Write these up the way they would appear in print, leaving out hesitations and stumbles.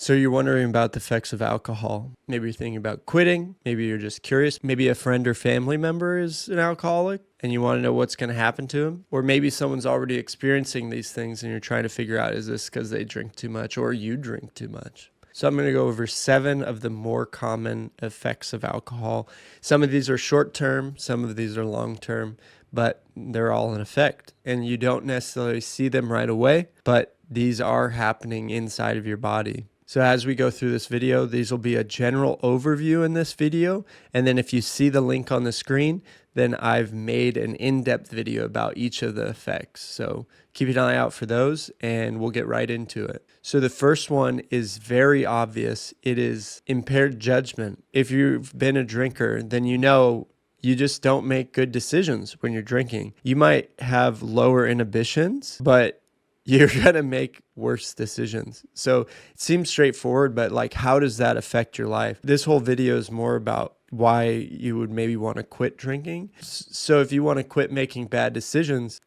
So you're wondering about the effects of alcohol. Maybe you're thinking about quitting. Maybe you're just curious. Maybe a friend or family member is an alcoholic and you want to know what's going to happen to him. Or maybe someone's already experiencing these things and you're trying to figure out, is this because they drink too much or you drink too much? So I'm going to go over 7 of the more common effects of alcohol. Some of these are short-term, some of these are long-term, but they're all in effect. And you don't necessarily see them right away, but these are happening inside of your body. So as we go through this video, these will be a general overview in this video. And then if you see the link on the screen, then I've made an in-depth video about each of the effects. So keep an eye out for those and we'll get right into it. So the first one is very obvious. It is impaired judgment. If you've been a drinker, then you know you just don't make good decisions when you're drinking. You might have lower inhibitions, but you're going to make worse decisions. So it seems straightforward, but like, how does that affect your life? This whole video is more about why you would maybe want to quit drinking. So if you want to quit making bad decisions,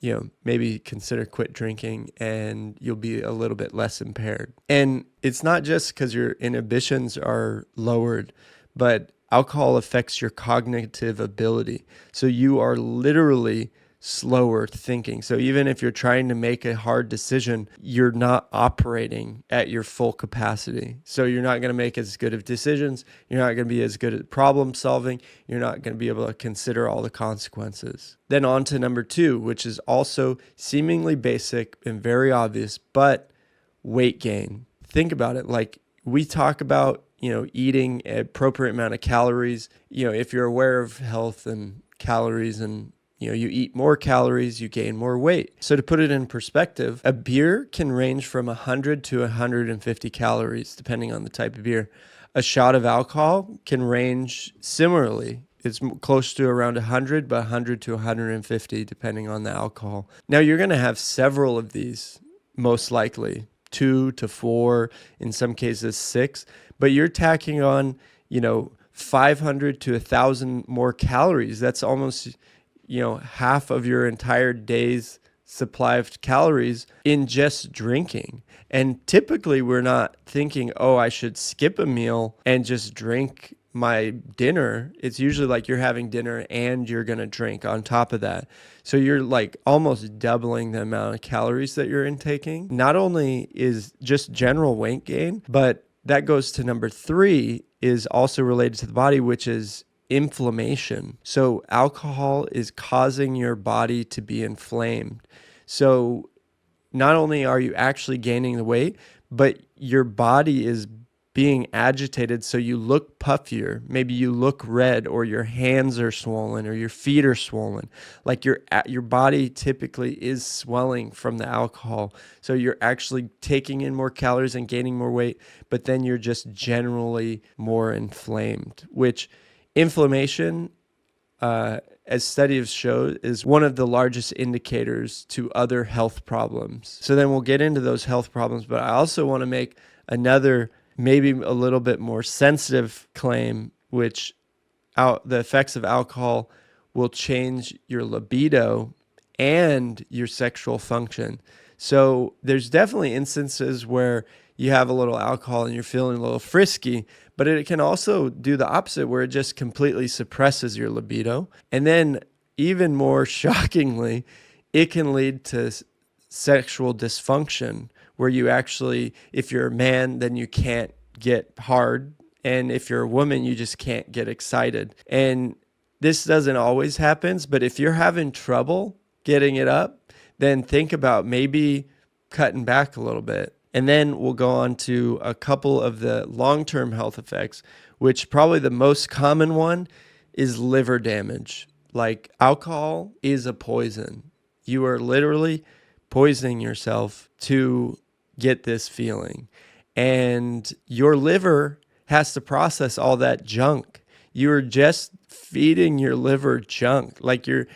maybe consider quit drinking and you'll be a little bit less impaired. And it's not just because your inhibitions are lowered, but alcohol affects your cognitive ability. So you are literally slower thinking. So even if you're trying to make a hard decision, you're not operating at your full capacity. So you're not going to make as good of decisions. You're not going to be as good at problem solving. You're not going to be able to consider all the consequences. Then on to number 2, which is also seemingly basic and very obvious, but weight gain. Think about it. Like we talk about, eating an appropriate amount of calories. If you're aware of health and calories and you eat more calories, you gain more weight. So to put it in perspective, a beer can range from 100 to 150 calories, depending on the type of beer. A shot of alcohol can range similarly. It's close to around 100, but 100 to 150, depending on the alcohol. Now, you're going to have several of these, most likely, 2 to 4, in some cases 6, but you're tacking on, 500 to 1,000 more calories. That's almost half of your entire day's supply of calories in just drinking. And typically we're not thinking, I should skip a meal and just drink my dinner. It's usually like you're having dinner and you're going to drink on top of that. So you're like almost doubling the amount of calories that you're intaking. Not only is just general weight gain, but that goes to number 3 is also related to the body, which is inflammation. So alcohol is causing your body to be inflamed. So not only are you actually gaining the weight, but your body is being agitated. So you look puffier. Maybe you look red, or your hands are swollen, or your feet are swollen. Like your body typically is swelling from the alcohol. So you're actually taking in more calories and gaining more weight, but then you're just generally more inflamed, which inflammation, as studies show, is one of the largest indicators to other health problems. So then we'll get into those health problems, but I also want to make another, maybe a little bit more sensitive claim, which the effects of alcohol will change your libido and your sexual function. So there's definitely instances where you have a little alcohol and you're feeling a little frisky, but it can also do the opposite, where it just completely suppresses your libido. And then even more shockingly, it can lead to sexual dysfunction, where you actually, if you're a man, then you can't get hard. And if you're a woman, you just can't get excited. And this doesn't always happen, but if you're having trouble getting it up, then think about maybe cutting back a little bit. And then we'll go on to a couple of the long-term health effects, which probably the most common one is liver damage. Like alcohol is a poison. You are literally poisoning yourself to get this feeling. And your liver has to process all that junk. You're just feeding your liver junk. Like your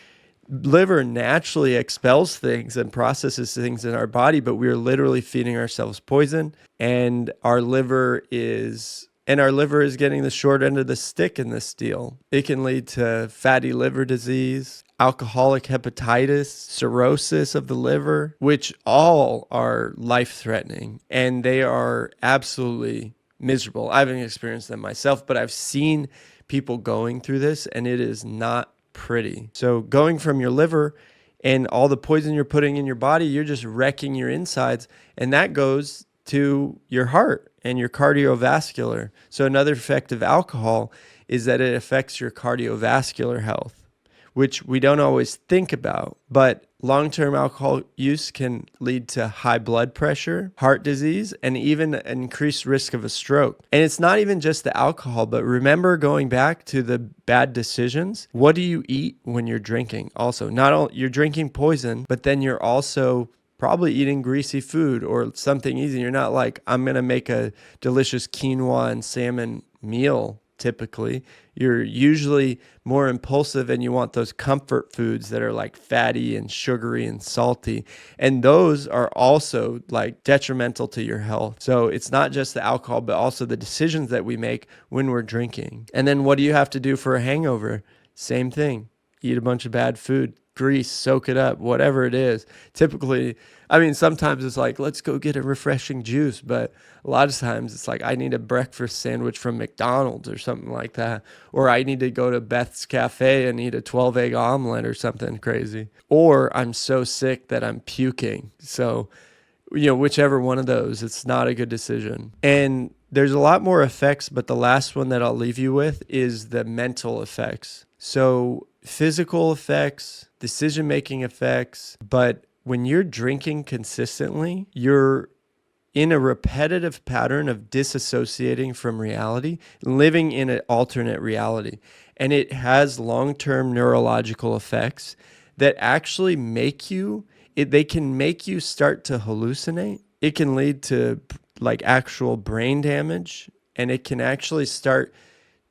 liver naturally expels things and processes things in our body, but we are literally feeding ourselves poison. And our liver is And our liver is getting the short end of the stick in this deal. It can lead to fatty liver disease, alcoholic hepatitis, cirrhosis of the liver, which all are life-threatening, and they are absolutely miserable. I haven't experienced them myself, but I've seen people going through this, and it is not pretty. So going from your liver and all the poison you're putting in your body, you're just wrecking your insides, and that goes to your heart and your cardiovascular. So another effect of alcohol is that it affects your cardiovascular health, which we don't always think about. But long-term alcohol use can lead to high blood pressure, heart disease, and even an increased risk of a stroke. And it's not even just the alcohol, but remember, going back to the bad decisions, what do you eat when you're drinking? Also, not only you're drinking poison, but then you're also probably eating greasy food or something easy. You're not like, I'm going to make a delicious quinoa and salmon meal. Typically, you're usually more impulsive and you want those comfort foods that are like fatty and sugary and salty. And those are also like detrimental to your health. So it's not just the alcohol, but also the decisions that we make when we're drinking. And then what do you have to do for a hangover? Same thing. Eat a bunch of bad food, grease, soak it up, whatever it is. Typically, I mean, sometimes it's like, let's go get a refreshing juice. But a lot of times it's like, I need a breakfast sandwich from McDonald's or something like that. Or I need to go to Beth's Cafe and eat a 12-egg omelet or something crazy. Or I'm so sick that I'm puking. So, whichever one of those, it's not a good decision. And there's a lot more effects, but the last one that I'll leave you with is the mental effects. So physical effects, decision-making effects, but when you're drinking consistently, you're in a repetitive pattern of disassociating from reality, living in an alternate reality. And it has long-term neurological effects that actually they can make you start to hallucinate. It can lead to like actual brain damage, and it can actually start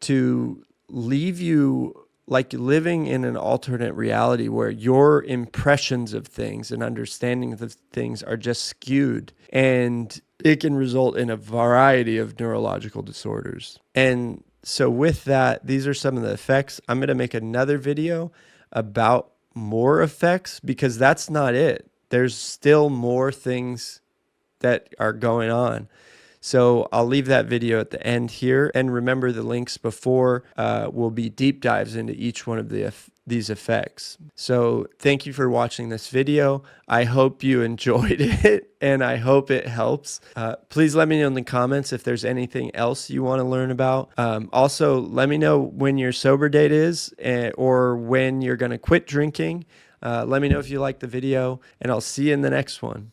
to leave you like living in an alternate reality where your impressions of things and understandings of things are just skewed, and it can result in a variety of neurological disorders. And so with that, these are some of the effects. I'm going to make another video about more effects because that's not it. There's still more things that are going on. So I'll leave that video at the end here. And remember, the links before will be deep dives into each one of these effects. So thank you for watching this video. I hope you enjoyed it and I hope it helps. Please let me know in the comments if there's anything else you want to learn about. Also, let me know when your sober date is or when you're going to quit drinking. Let me know if you like the video, and I'll see you in the next one.